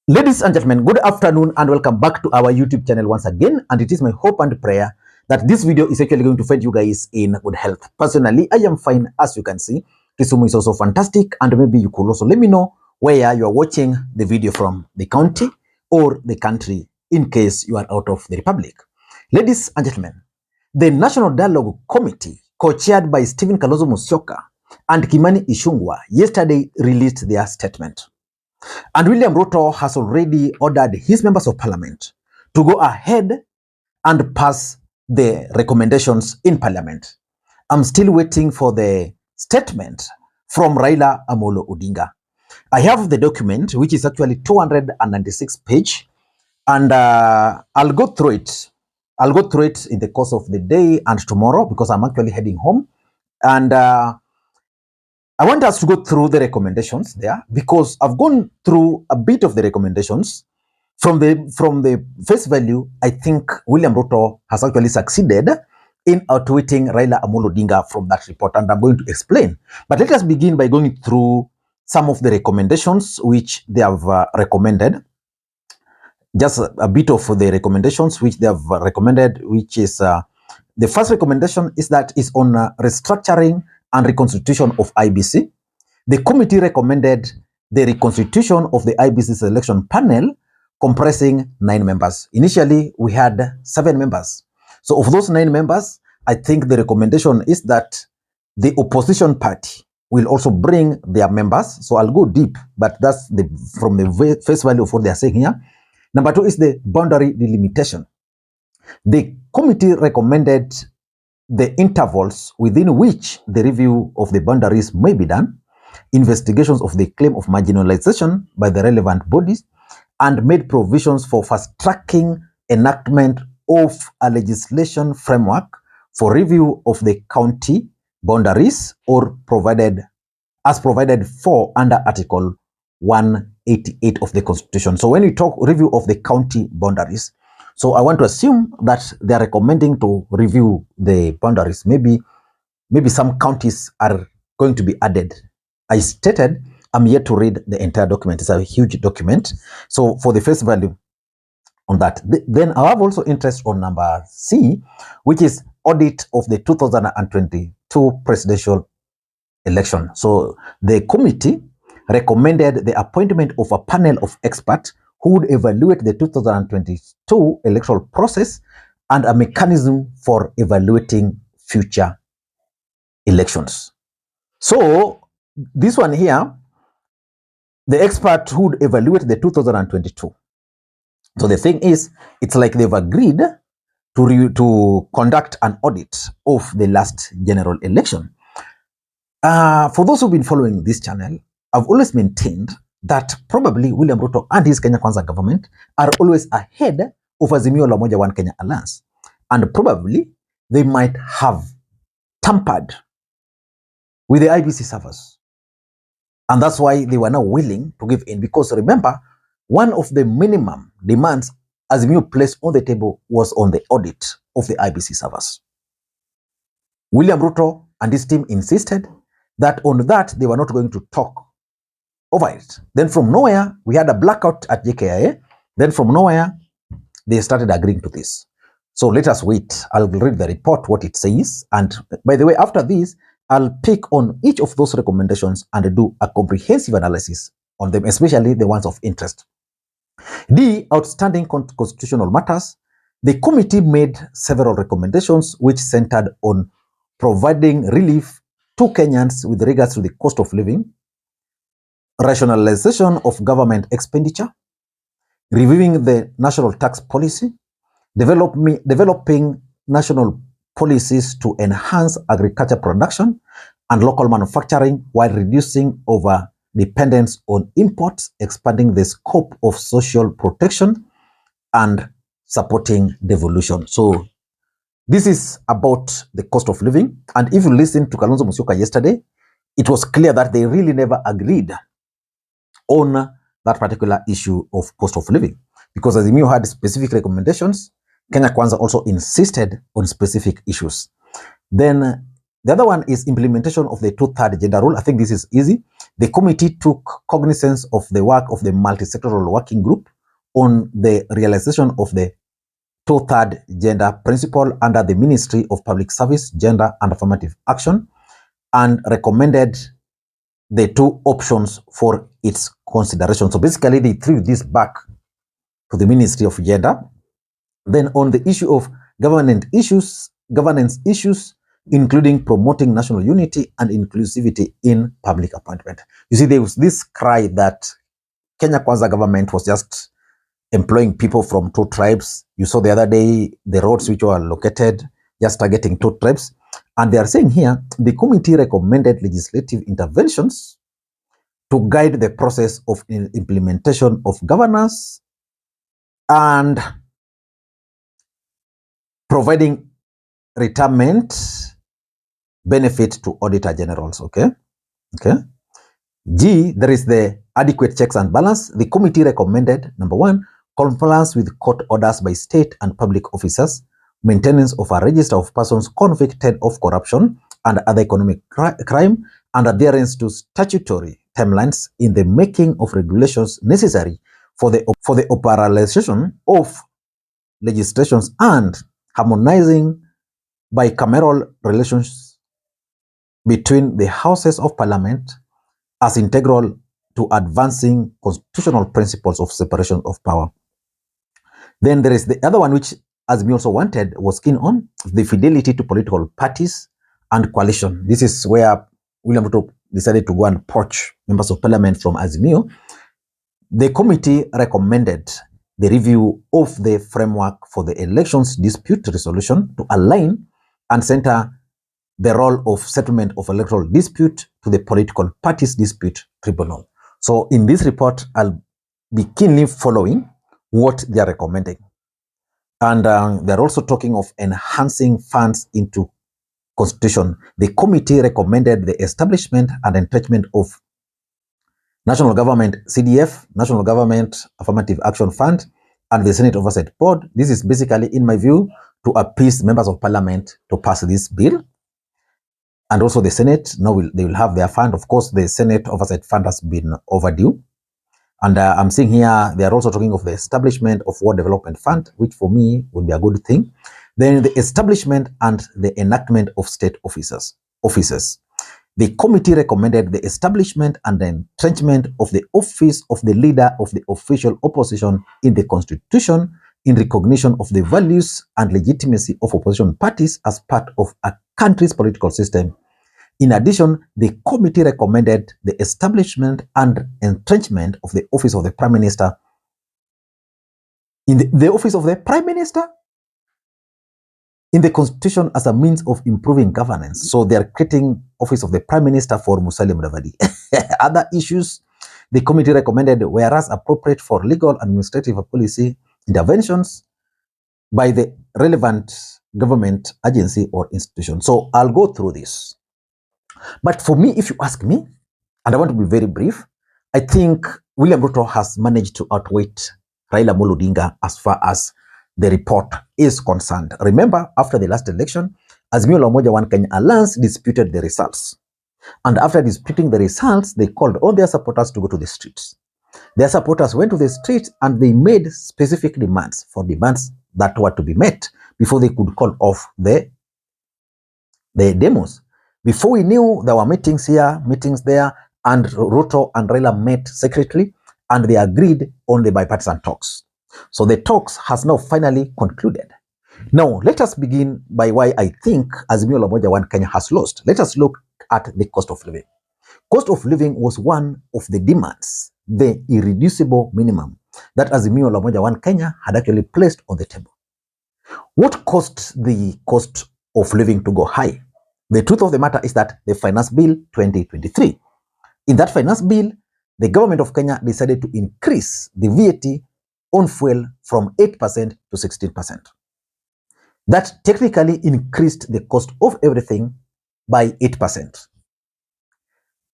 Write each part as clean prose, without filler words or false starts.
Ladies and gentlemen, good afternoon and welcome back to our YouTube channel once again. And it is my hope and prayer that this video is actually going to find you guys in good health. Personally, I am fine, as you can see. Kisumu is also fantastic, and maybe you could also let me know where you are watching the video from, the county or the country, in case you are out of the republic. Ladies and gentlemen, the National Dialogue Committee, co-chaired by Stephen Kalonzo Musyoka and Kimani Ichung'wah, yesterday released their statement. And William Ruto has already ordered his members of parliament to go ahead and pass the recommendations in parliament. I'm still waiting for the statement from Raila Odinga. I have the document, which is actually 296 pages, and I'll go through it. I'll go through it in the course of the day and tomorrow because I'm actually heading home. And I want us to go through the recommendations there because I've gone through a bit of the recommendations. From the face value, I think William Ruto has actually succeeded in outwitting Raila Odinga from that report, and I'm going to explain. But let us begin by going through some of the recommendations which they have recommended. Just a bit of the recommendations which they have recommended, which is the first recommendation is on restructuring and reconstitution of IBC. The committee recommended the reconstitution of the IBC selection panel comprising 9 members. Initially, we had 7 members. So of those 9 members, I think the recommendation is that the opposition party will also bring their members. So I'll go deep, but that's from the face value of what they are saying here. Number 2 is the boundary delimitation. The committee recommended the intervals within which the review of the boundaries may be done, investigations of the claim of marginalization by the relevant bodies, and made provisions for fast-tracking enactment of a legislation framework for review of the county boundaries or provided for under Article 188 of the Constitution. So when we talk review of the county boundaries, so I want to assume that they are recommending to review the boundaries. Maybe some counties are going to be added. I stated I'm yet to read the entire document. It's a huge document. So for the face value on that, then I have also interest on number C, which is audit of the 2022 presidential election. So the committee recommended the appointment of a panel of experts who would evaluate the 2022 electoral process and a mechanism for evaluating future elections. So this one here, the expert who would evaluate the 2022. So the thing is, it's like they've agreed to conduct an audit of the last general election. For those who've been following this channel, I've always maintained that probably William Ruto and his Kenya Kwanza government are always ahead of Azimio la Umoja One Kenya Alliance. And probably they might have tampered with the IBC servers. And that's why they were now willing to give in. Because remember, one of the minimum demands Azimio placed on the table was on the audit of the IBC servers. William Ruto and his team insisted that on that they were not going to talk over it. Then from nowhere, we had a blackout at JKIA. Then from nowhere, they started agreeing to this. So let us wait. I'll read the report, what it says. And by the way, after this, I'll pick on each of those recommendations and do a comprehensive analysis on them, especially the ones of interest. D, outstanding constitutional matters. The committee made several recommendations which centered on providing relief to Kenyans with regards to the cost of living, rationalization of government expenditure, reviewing the national tax policy, developing national policies to enhance agriculture production and local manufacturing while reducing over dependence on imports, expanding the scope of social protection, and supporting devolution. So this is about the cost of living. And if you listen to Kalonzo Musyoka yesterday, it was clear that they really never agreed on that particular issue of cost of living. Because Azimio had specific recommendations, Kenya Kwanza also insisted on specific issues. Then The other one is implementation of the two-third gender rule. I think this is easy. The committee took cognizance of the work of the multi-sectoral working group on the realization of the two-third gender principle under the Ministry of Public Service, Gender and Affirmative Action, and recommended the two options for its consideration. So basically, they threw this back to the Ministry of Gender. Then on the issue of governance issues, including promoting national unity and inclusivity in public appointment. You see, there was this cry that Kenya Kwanza government was just employing people from two tribes. You saw the other day the roads which were located just targeting two tribes. And they are saying here, the committee recommended legislative interventions to guide the process of implementation of governance and providing retirement benefit to auditor generals. Okay. G, there is the adequate checks and balance. The committee recommended, number one, compliance with court orders by state and public officers, maintenance of a register of persons convicted of corruption and other economic crime, and adherence to statutory timelines in the making of regulations necessary for the operationalization of legislations and harmonizing bicameral relations between the houses of parliament as integral to advancing constitutional principles of separation of power. Then there is the other one which Azimio also wanted, was keen on, the fidelity to political parties and coalition. This is where William Ruto decided to go and poach members of parliament from Azimio. The committee recommended the review of the framework for the elections dispute resolution to align and center the role of settlement of electoral dispute to the political parties dispute tribunal. So in this report, I'll be keenly following what they are recommending. And they're also talking of enhancing funds into constitution. The committee recommended the establishment and entrenchment of National Government CDF, National Government Affirmative Action Fund, and the Senate Oversight Board. This is basically, in my view, to appease members of parliament to pass this bill. And also the Senate, now they will have their fund. Of course, the Senate Oversight Fund has been overdue. And I'm seeing here, they are also talking of the establishment of World Development Fund, which for me would be a good thing. Then the establishment and the enactment of state offices. The committee recommended the establishment and the entrenchment of the office of the leader of the official opposition in the constitution in recognition of the values and legitimacy of opposition parties as part of a country's political system. In addition, the committee recommended the establishment and entrenchment of the office of the Prime Minister. In the office of the Prime Minister in the Constitution as a means of improving governance. So they are creating office of the Prime Minister for Musalia Mudavadi. Other issues the committee recommended, whereas appropriate for legal, administrative, or policy interventions by the relevant government agency or institution. So I'll go through this. But for me, if you ask me, and I want to be very brief, I think William Ruto has managed to outwit Raila Odinga as far as the report is concerned. Remember, after the last election, Azimio la Umoja One Kenya Alliance disputed the results. And after disputing the results, they called all their supporters to go to the streets. Their supporters went to the streets and they made specific demands that were to be met before they could call off the demos. Before we knew, there were meetings here, meetings there, and Ruto and Raila met secretly, and they agreed on the bipartisan talks. So the talks has now finally concluded. Now, let us begin by why I think Azimio la Umoja One Kenya has lost. Let us look at the cost of living. Cost of living was one of the demands, the irreducible minimum that Azimio la Umoja One Kenya had actually placed on the table. What caused the cost of living to go high? The truth of the matter is that the Finance Bill 2023, in that Finance Bill, the government of Kenya decided to increase the VAT on fuel from 8% to 16%. That technically increased the cost of everything by 8%.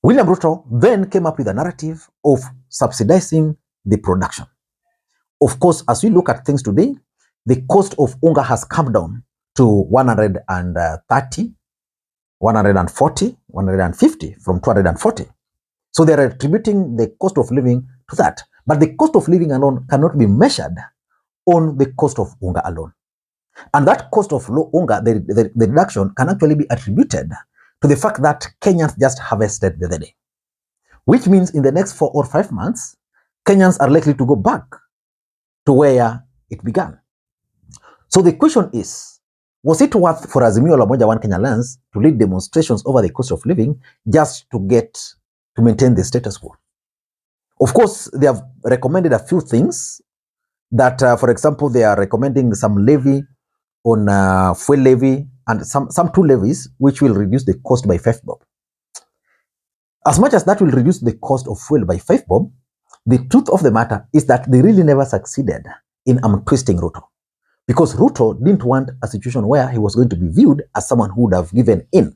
William Ruto then came up with a narrative of subsidizing the production. Of course, as we look at things today, the cost of unga has come down to 130 140, 150 from 240. So they're attributing the cost of living to that. But the cost of living alone cannot be measured on the cost of unga alone. And that cost of unga, the reduction can actually be attributed to the fact that Kenyans just harvested the other day. Which means in the next 4 or 5 months, Kenyans are likely to go back to where it began. So the question is, was it worth for Azimio la Umoja One Kenya Alliance to lead demonstrations over the cost of living just to maintain the status quo? Of course, they have recommended a few things that, for example, they are recommending some levy on fuel levy and some 2 levies which will reduce the cost by 5 bob. As much as that will reduce the cost of fuel by 5 bob, the truth of the matter is that they really never succeeded in twisting Ruto. Because Ruto didn't want a situation where he was going to be viewed as someone who would have given in.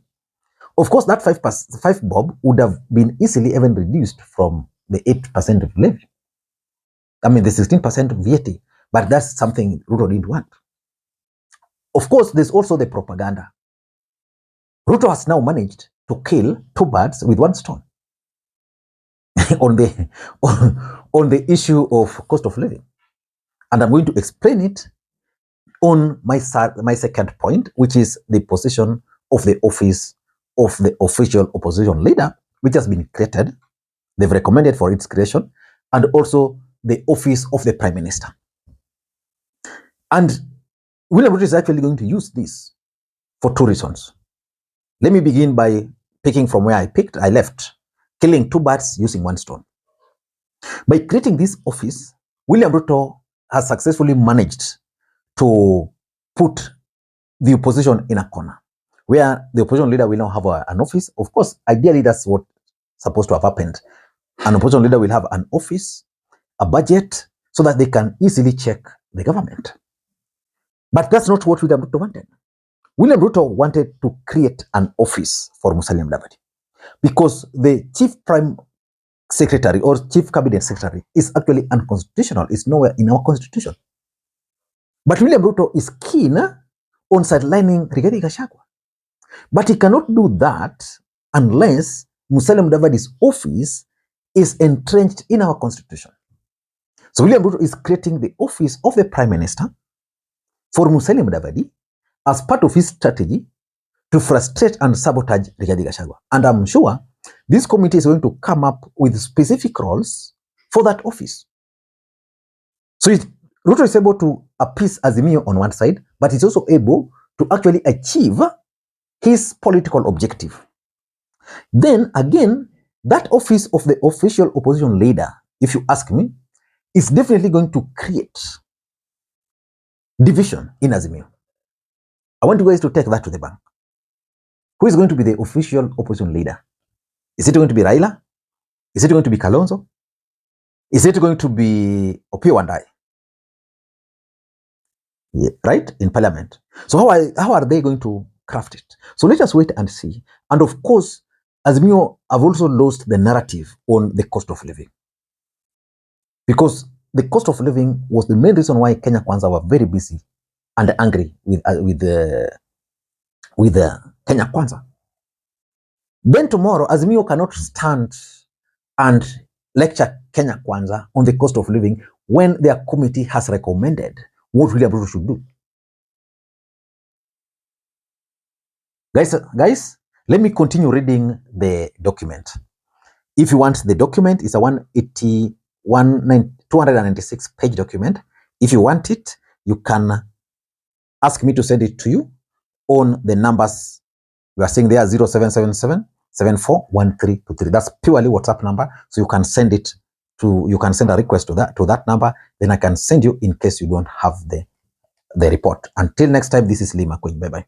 Of course, that 5 bob would have been easily even reduced from the 8% of levy. I mean, the 16% of VAT. But that's something Ruto didn't want. Of course, there's also the propaganda. Ruto has now managed to kill 2 birds with 1 stone on the issue of cost of living. And I'm going to explain it on my second point, which is the position of the office of the official opposition leader, which has been created. They've recommended for its creation, and also the office of the Prime Minister. And William Ruto is actually going to use this for 2 reasons. Let me begin by picking from where I left, killing 2 birds using 1 stone. By creating this office, William Ruto has successfully managed to put the opposition in a corner, where the opposition leader will now have an office. Of course, ideally, that's what's supposed to have happened. An opposition leader will have an office, a budget, so that they can easily check the government. But that's not what William Ruto wanted. William Ruto wanted to create an office for Musalia Mudavadi because the chief prime secretary or chief cabinet secretary is actually unconstitutional. It's nowhere in our constitution. But William Ruto is keen on sidelining Rigathi Gachagua. But he cannot do that unless Musalia Mudavadi's office is entrenched in our constitution. So William Ruto is creating the office of the Prime Minister for Musalia Mudavadi as part of his strategy to frustrate and sabotage Rigathi Gachagua. And I'm sure this committee is going to come up with specific roles for that office. So Ruto is able to appease Azimio on one side, but he's also able to actually achieve his political objective. Then again, that office of the official opposition leader, if you ask me, is definitely going to create division in Azimio. I want you guys to take that to the bank. Who is going to be the official opposition leader? Is it going to be Raila? Is it going to be Kalonzo? Is it going to be Opiyo Wandayi? Yeah, right? In parliament. So how are they going to craft it? So let us wait and see. And of course, Azimio have also lost the narrative on the cost of living. Because the cost of living was the main reason why Kenya Kwanza were very busy and angry with Kenya Kwanza. Then tomorrow, Azimio cannot stand and lecture Kenya Kwanza on the cost of living when their committee has recommended what William Ruto should do. Guys, let me continue reading the document. If you want the document, it's a 296 page document. If you want it, you can ask me to send it to you on the numbers we are saying there, 0777 741323. That's purely WhatsApp number. So you can send it to, you can send a request to that number. Then I can send you in case you don't have the report. Until next time, this is Makwiny. Bye-bye.